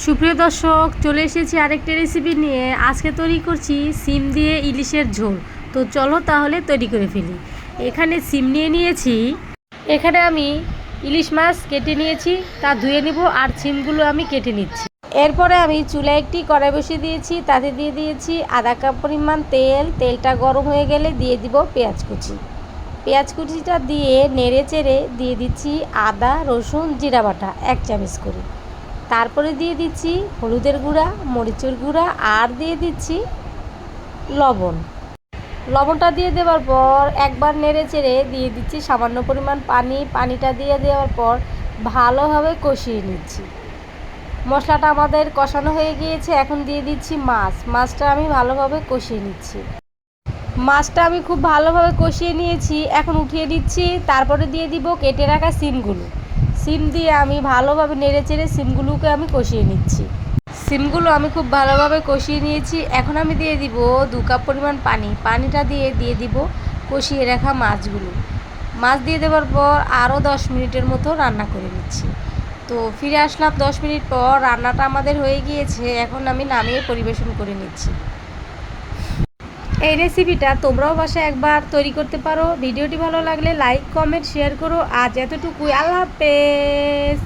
সুপ্রিয় দর্শক, চলে এসেছি আরেকটা রেসিপি নিয়ে। আজকে তৈরি করছি সিম দিয়ে ইলিশের ঝোল। তো চলো তাহলে তৈরি করে ফেলি। এখানে সিম নিয়ে নিয়েছি, এখানে আমি ইলিশ মাছ কেটে নিয়েছি, তা ধুয়ে নিব আর সিমগুলো আমি কেটে নিচ্ছি। এরপরে আমি চুলায় একটি কড়াই বসিয়ে দিয়েছি, তাতে দিয়ে দিয়েছি আধা কাপ পরিমাণ তেল। তেলটা গরম হয়ে গেলে দিয়ে দিব পেঁয়াজ কুচি। পেঁয়াজ কুচিটা দিয়ে নেড়ে চেড়ে দিয়ে দিচ্ছি আদা রসুন জিরা বাটা 1 চামচ করে। তারপরে দিয়ে দিচ্ছি হলুদের গুঁড়া, মরিচের গুঁড়া আর দিয়ে দিচ্ছি লবণ। লবণটা দিয়ে দেওয়ার পর একবার নেড়ে চেড়ে দিয়ে দিচ্ছি সামান্য পরিমাণ পানি। পানিটা দিয়ে দেওয়ার পর ভালোভাবে কষিয়ে নিচ্ছি। মশলাটা আমাদের কষানো হয়ে গিয়েছে, এখন দিয়ে দিচ্ছি মাছটা আমি ভালোভাবে কষিয়ে নিচ্ছি। মাছটা আমি খুব ভালোভাবে কষিয়ে নিয়েছি, এখন উঠিয়ে দিচ্ছি। তারপরে দিয়ে দিব কেটে রাখা সিমগুলো। সিম দিয়ে আমি ভালোভাবে নেড়ে চেড়ে সিমগুলোকে আমি কষিয়ে নিচ্ছি। সিমগুলো আমি খুব ভালোভাবে কষিয়ে নিয়েছি, এখন আমি দিয়ে দিব 2 কাপ পরিমাণ পানি। পানিটা দিয়ে দিব কষিয়ে রাখা মাছগুলো। মাছ দিয়ে দেওয়ার পর আরও 10 মিনিটের মতো রান্না করে নিচ্ছি। তো ফিরে আসলাম 10 মিনিট পর, রান্নাটা আমাদের হয়ে গিয়েছে। এখন আমি নামিয়ে পরিবেশন করে নিচ্ছি। এই রেসিপিটা তোমরাও বাসায় একবার তৈরি করতে পারো। ভিডিওটি ভালো লাগলে লাইক কমেন্ট শেয়ার করো। আজ এতটুকুই, আল্লাহ হাফেজ।